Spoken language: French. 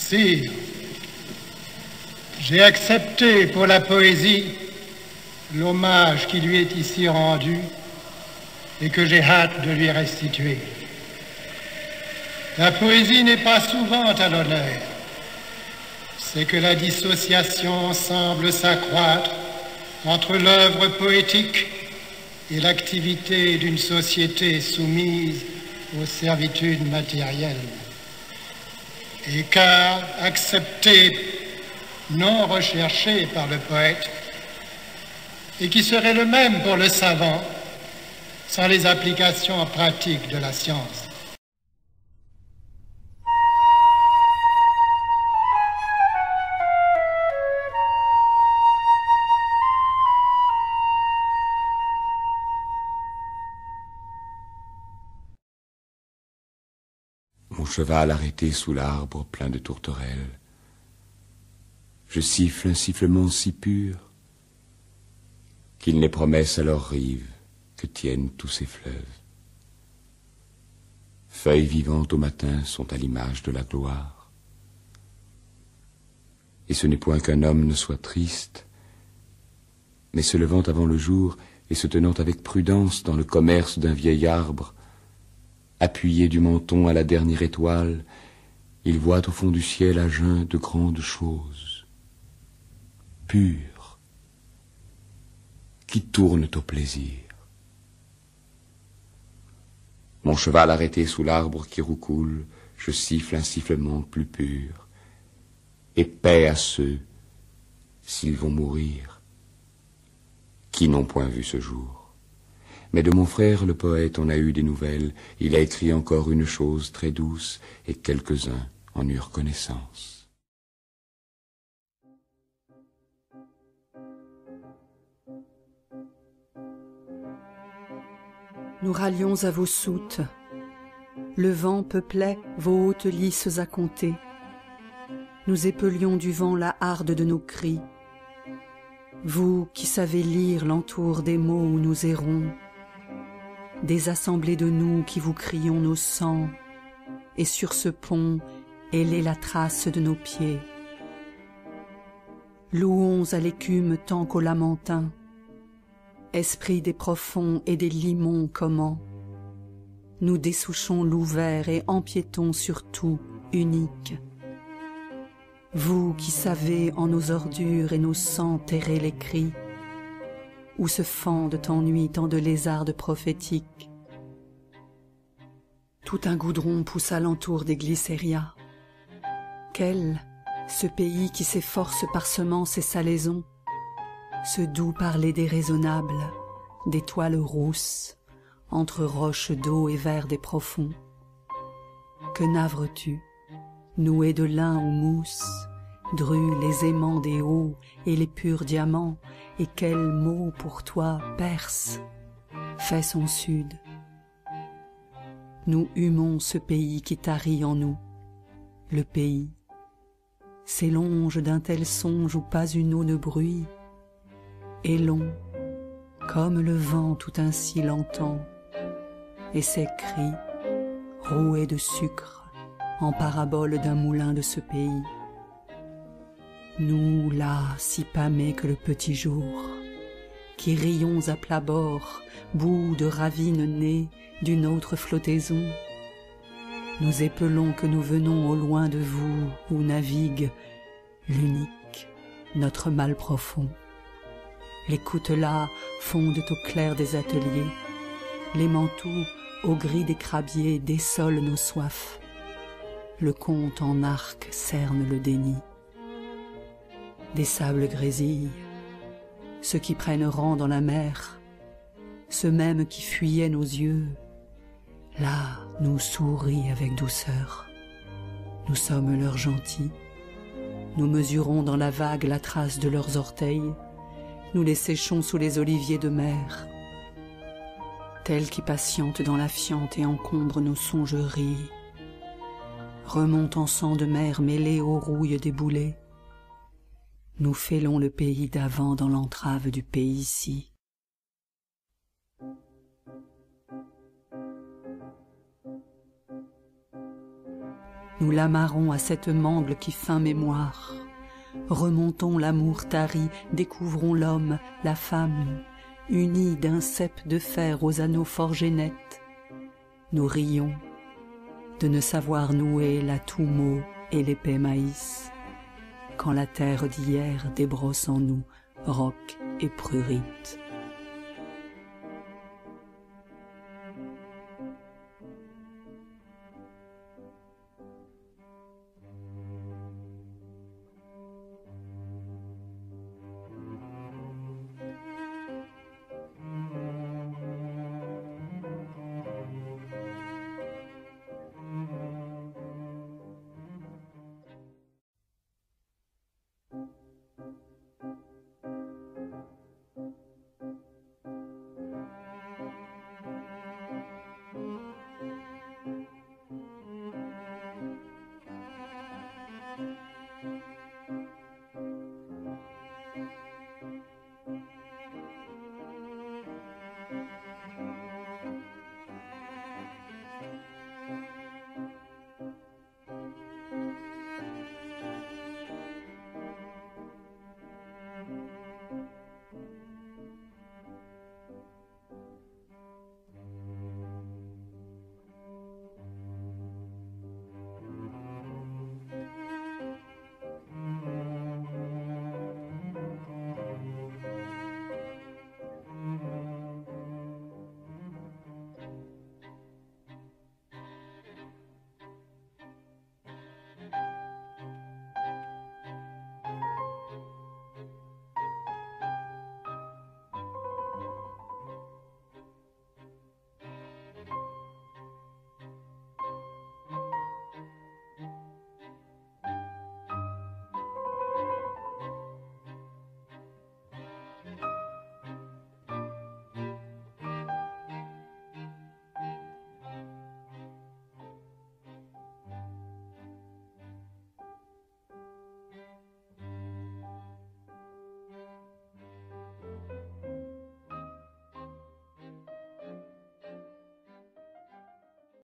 Si j'ai accepté pour la poésie l'hommage qui lui est ici rendu et que j'ai hâte de lui restituer. La poésie n'est pas souvent à l'honneur. C'est que la dissociation semble s'accroître entre l'œuvre poétique et l'activité d'une société soumise aux servitudes matérielles. Et car accepté, non recherché par le poète, et qui serait le même pour le savant, sans les applications pratiques de la science. Mon cheval arrêté sous l'arbre plein de tourterelles. Je siffle un sifflement si pur qu'il n'est promesse à leurs rives que tiennent tous ces fleuves. Feuilles vivantes au matin sont à l'image de la gloire. Et ce n'est point qu'un homme ne soit triste, mais se levant avant le jour et se tenant avec prudence dans le commerce d'un vieil arbre, appuyé du menton à la dernière étoile, il voit au fond du ciel à jeun de grandes choses, pures, qui tournent au plaisir. Mon cheval arrêté sous l'arbre qui roucoule, je siffle un sifflement plus pur, et paix à ceux, s'ils vont mourir, qui n'ont point vu ce jour. Mais de mon frère le poète on a eu des nouvelles, il a écrit encore une chose très douce, et quelques-uns en eurent connaissance. Nous rallions à vos soutes, le vent peuplait vos hautes lysses à compter, nous épelions du vent la harde de nos cris. Vous qui savez lire l'entour des mots où nous errons, des assemblées de nous qui vous crions nos sangs, et sur ce pont hélez la trace de nos pieds. Louons à l'écume tant qu'au lamentin, esprit des profonds et des limons comment nous dessouchons l'ouvert et empiétons sur tout unique. Vous qui savez en nos ordures et nos sangs terrer les cris, où se fendent en nuit tant de lézardes prophétiques. Tout un goudron pousse alentour des glycérias. Quel, ce pays qui s'efforce par semences et salaisons, ce doux parler déraisonnable, d'étoiles rousses, entre roches d'eau et vers des profonds. Que navres-tu, noué de lin ou mousse, drue les aimants des hauts et les purs diamants, et quel mot pour toi, Perse, fait son sud. Nous humons ce pays qui tarit en nous, le pays, s'élonge d'un tel songe où pas une eau ne bruit, et long, comme le vent tout ainsi l'entend, et ses cris, roués de sucre, en parabole d'un moulin de ce pays. Nous, là, si pâmés que le petit jour, qui rions à plat bord, bout de ravine née d'une autre flottaison, nous épelons que nous venons au loin de vous, où navigue l'unique, notre mal profond. Les coutelas fondent au clair des ateliers, les manteaux au gris des crabiers dessolent nos soifs, le conte en arc cerne le déni. Des sables grésillent, ceux qui prennent rang dans la mer, ceux mêmes qui fuyaient nos yeux, là nous sourient avec douceur. Nous sommes leurs gentils, nous mesurons dans la vague la trace de leurs orteils, nous les séchons sous les oliviers de mer, tels qui patientent dans la fiente et encombrent nos songeries, remontent en sang de mer mêlés aux rouilles des boulets. Nous fêlons le pays d'avant dans l'entrave du pays ici. nous l'amarrons à cette mangle qui feint mémoire. Remontons l'amour tari, découvrons l'homme, la femme, unis d'un cep de fer aux anneaux forgés nets. Nous rions de ne savoir nouer la toux-mot et l'épais maïs, quand la terre d'hier débrosse en nous roc et prurite.